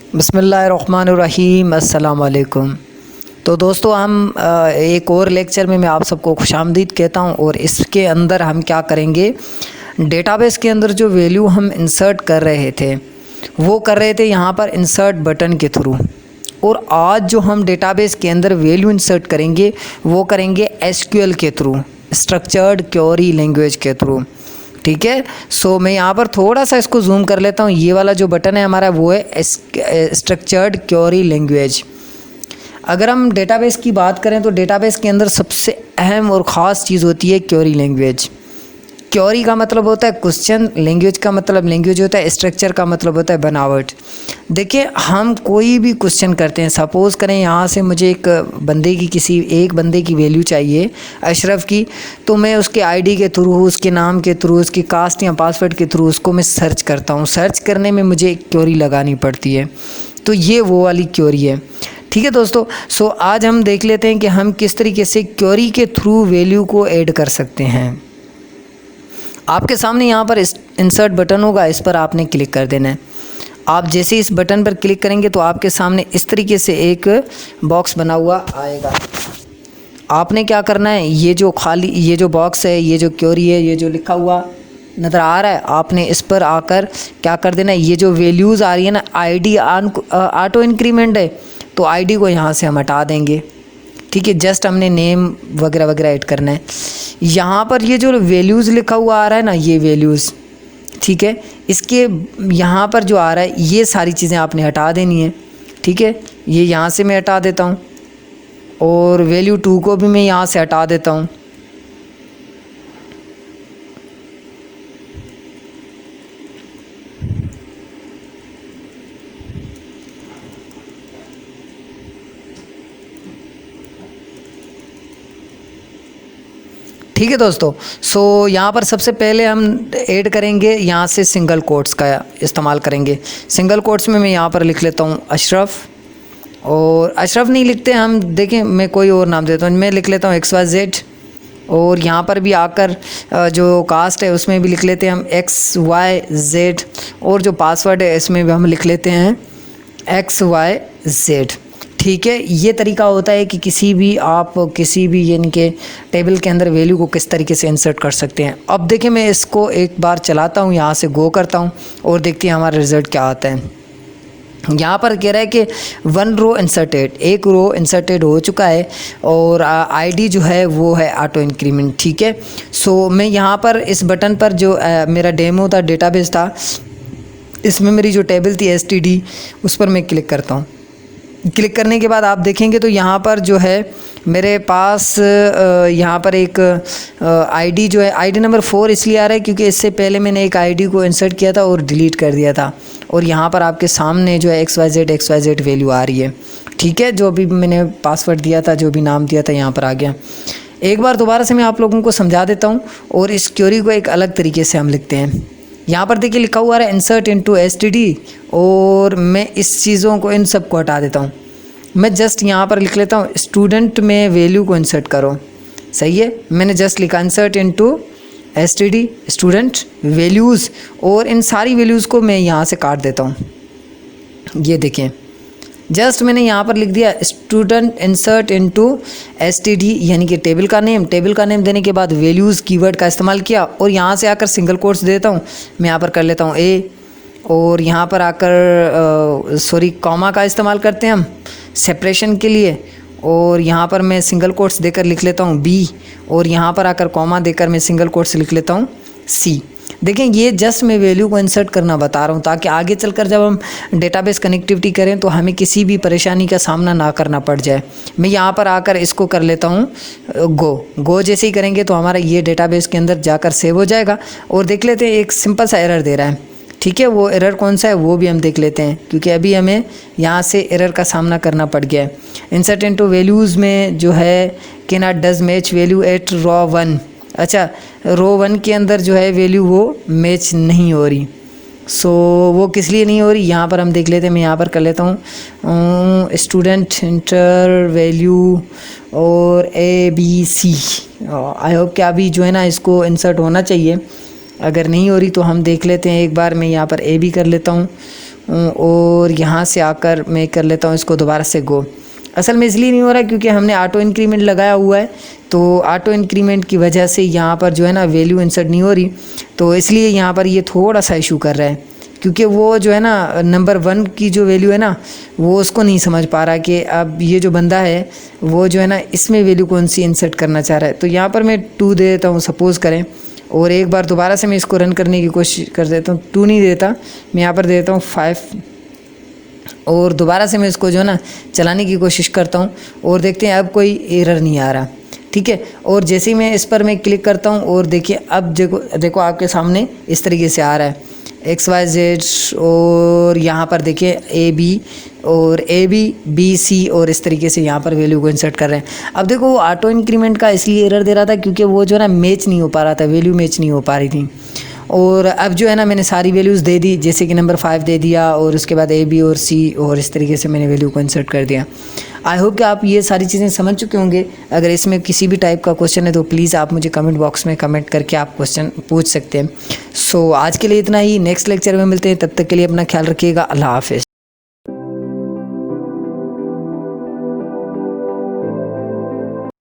बिस्मिल्लाहिर्रहमानिर्रहीम अस्सलाम वालेकुम। तो दोस्तों हम एक और लेक्चर में मैं आप सबको खुशामदीद कहता हूं और इसके अंदर हम क्या करेंगे, डेटाबेस के अंदर जो वैल्यू हम इंसर्ट कर रहे थे वो कर रहे थे यहाँ पर इंसर्ट बटन के थ्रू। और आज जो हम डेटाबेस के अंदर वैल्यू इंसर्ट करेंगे वो करेंगे एसक्यूएल के थ्रू, स्ट्रक्चर्ड क्वेरी लैंग्वेज के थ्रू। ठीक है। सो मैं यहाँ पर थोड़ा सा इसको जूम कर लेता हूँ। ये वाला जो बटन है हमारा वो है स्ट्रक्चर्ड क्वेरी लैंग्वेज। अगर हम डेटाबेस की बात करें तो डेटाबेस के अंदर सबसे अहम और ख़ास चीज़ होती है क्वेरी लैंग्वेज। क्वेरी का मतलब होता है क्वेश्चन, लैंग्वेज का मतलब लैंग्वेज होता है, स्ट्रक्चर का मतलब होता है बनावट। देखिए हम कोई भी क्वेश्चन करते हैं, सपोज़ करें यहाँ से मुझे एक बंदे की वैल्यू चाहिए अशरफ की, तो मैं उसके आईडी के थ्रू, उसके नाम के थ्रू, उसकी कास्ट या पासवर्ड के थ्रू उसको मैं सर्च करता हूँ। सर्च करने में मुझे एक क्वेरी लगानी पड़ती है, तो ये वो वाली क्वेरी है। ठीक है दोस्तों। सो आज हम देख लेते हैं कि हम किस तरीके से क्वेरी के थ्रू वैल्यू को ऐड कर सकते हैं। आपके सामने यहाँ पर इंसर्ट बटन होगा, इस पर आपने क्लिक कर देना है। आप जैसे इस बटन पर क्लिक करेंगे तो आपके सामने इस तरीके से एक बॉक्स बना हुआ आएगा। आपने क्या करना है, ये जो बॉक्स है, ये जो क्वेरी है, ये जो लिखा हुआ नज़र आ रहा है, आपने इस पर आकर क्या कर देना है, ये जो वैल्यूज़ आ रही है ना, आईडी ऑटो इंक्रीमेंट है, तो आईडी को यहाँ से हम हटा देंगे। ठीक है। जस्ट हमने नेम वगैरह वगैरह ऐड करना है। यहाँ पर ये जो वैल्यूज़ लिखा हुआ आ रहा है ना, ये वैल्यूज़, ठीक है, इसके यहाँ पर जो आ रहा है ये सारी चीज़ें आपने हटा देनी है। ठीक है। ये यहाँ से मैं हटा देता हूँ और वैल्यू 2 को भी मैं यहाँ से हटा देता हूँ। ठीक है दोस्तों। सो यहाँ पर सबसे पहले हम ऐड करेंगे, यहाँ से सिंगल कोट्स का इस्तेमाल करेंगे। सिंगल कोट्स में मैं यहाँ पर लिख लेता हूँ अशरफ, और अशरफ नहीं लिखते हम, देखें मैं कोई और नाम देता हूँ, मैं लिख लेता हूँ XYZ। और यहाँ पर भी आकर जो कास्ट है उसमें भी लिख लेते हैं हम XYZ, और जो पासवर्ड है इसमें भी हम लिख लेते हैं XYZ। ठीक है। ये तरीका होता है कि किसी भी यानी कि टेबल के अंदर वैल्यू को किस तरीके से इंसर्ट कर सकते हैं। अब देखिए मैं इसको एक बार चलाता हूँ, यहाँ से गो करता हूँ और देखते हैं हमारा रिज़ल्ट क्या आता है। यहाँ पर कह रहा है कि 1 रो इंसर्टेड, 1 रो इंसर्टेड हो चुका है, और आईडी जो है वो है ऑटो इंक्रीमेंट। ठीक है। सो मैं यहाँ पर इस बटन पर जो मेरा डेमो था, डेटाबेस था, इसमें मेरी जो टेबल थी STD, उस पर मैं क्लिक करता हूँ। क्लिक करने के बाद आप देखेंगे तो यहाँ पर जो है मेरे पास यहाँ पर एक आईडी जो है, आईडी नंबर 4 इसलिए आ रहा है क्योंकि इससे पहले मैंने एक आईडी को इंसर्ट किया था और डिलीट कर दिया था। और यहाँ पर आपके सामने जो है XYZ वैल्यू आ रही है। ठीक है। जो भी मैंने पासवर्ड दिया था, जो भी नाम दिया था, यहाँ पर आ गया। एक बार दोबारा से मैं आप लोगों को समझा देता हूँ, और इस क्वेरी को एक अलग तरीके से हम लिखते हैं। यहाँ पर देखिए लिखा हुआ है इंसर्ट इनटू STD, और मैं इस चीज़ों को, इन सब को हटा देता हूँ। मैं जस्ट यहाँ पर लिख लेता हूँ स्टूडेंट में वैल्यू को इंसर्ट करो। सही है। मैंने जस्ट लिखा insert into STD student values, और इन सारी वैल्यूज़ को मैं यहाँ से काट देता हूँ। ये देखें, जस्ट मैंने यहाँ पर लिख दिया स्टूडेंट इंसर्ट इनटू STD, यानी कि टेबल का नेम देने के बाद वैल्यूज़ कीवर्ड का इस्तेमाल किया, और यहाँ से आकर सिंगल कोट्स देता हूँ। मैं यहाँ पर कर लेता हूँ A, और यहाँ पर आकर कॉमा का इस्तेमाल करते हैं हम सेपरेशन के लिए, और यहाँ पर मैं सिंगल कोट्स देकर लिख लेता हूँ B, और यहाँ पर आकर कॉमा देकर मैं सिंगल कोट्स लिख लेता हूँ C। देखें ये जस्ट मैं वैल्यू को इंसर्ट करना बता रहा हूँ, ताकि आगे चलकर जब हम डेटाबेस कनेक्टिविटी करें तो हमें किसी भी परेशानी का सामना ना करना पड़ जाए। मैं यहाँ पर आकर इसको कर लेता हूँ गो जैसे ही करेंगे तो हमारा ये डेटाबेस के अंदर जाकर सेव हो जाएगा। और देख लेते हैं एक सिंपल सा एरर दे रहा है। ठीक है। वो एरर कौन सा है वो भी हम देख लेते हैं, क्योंकि अभी हमें यहाँ से एरर का सामना करना पड़ गया है। इंसर्ट इनटू वैल्यूज़ में जो है कि not does match value at row 1। अच्छा, रो 1 के अंदर जो है वैल्यू वो मैच नहीं हो रही। सो वो किस लिए नहीं हो रही, यहाँ पर हम देख लेते हैं। मैं यहाँ पर कर लेता हूँ स्टूडेंट इंटर वैल्यू और ABC। आई होप कि अभी जो है ना इसको इंसर्ट होना चाहिए। अगर नहीं हो रही तो हम देख लेते हैं एक बार। मैं यहाँ पर A भी कर लेता हूँ और यहाँ से आकर मैं कर लेता हूँ इसको दोबारा से गो। असल में इसलिए नहीं हो रहा क्योंकि हमने ऑटो इंक्रीमेंट लगाया हुआ है, तो ऑटो इंक्रीमेंट की वजह से यहाँ पर जो है ना वैल्यू इंसर्ट नहीं हो रही, तो इसलिए यहाँ पर ये थोड़ा सा इशू कर रहा है। क्योंकि वो जो है ना नंबर 1 की जो वैल्यू है ना वो उसको नहीं समझ पा रहा कि अब ये जो बंदा है वो जो है ना इसमें वैल्यू कौन सी इंसर्ट करना चाह रहा है। तो यहाँ पर मैं 2 दे देता हूँ सपोज़ करें, और एक बार दोबारा से मैं इसको रन करने की कोशिश कर देता हूँ। 2 नहीं देता, मैं यहाँ पर दे देता हूँ 5, और दोबारा से मैं इसको जो है ना चलाने की कोशिश करता हूँ और देखते हैं अब कोई एरर नहीं आ रहा, ठीक है। और जैसे ही मैं इस पर मैं क्लिक करता हूँ और देखिए अब देखो आपके सामने इस तरीके से आ रहा है XYZ, और यहाँ पर देखिए AB BC, और इस तरीके से यहाँ पर वैल्यू को इंसर्ट कर रहे हैं। अब देखो वो ऑटो इंक्रीमेंट का इसलिए एरर दे रहा था क्योंकि वो जो है ना मैच नहीं हो पा रहा था, वैल्यू मैच नहीं हो पा रही थी। और अब जो है ना मैंने सारी वैल्यूज़ दे दी, जैसे कि नंबर 5 दे दिया और उसके बाद AB और C, और इस तरीके से मैंने वैल्यू को इंसर्ट कर दिया। आई होप कि आप ये सारी चीज़ें समझ चुके होंगे। अगर इसमें किसी भी टाइप का क्वेश्चन है तो प्लीज़ आप मुझे कमेंट बॉक्स में कमेंट करके आप क्वेश्चन पूछ सकते हैं। सो आज के लिए इतना ही, नेक्स्ट लेक्चर में मिलते हैं, तब तक के लिए अपना ख्याल रखिएगा। अल्लाह हाफ़िज़।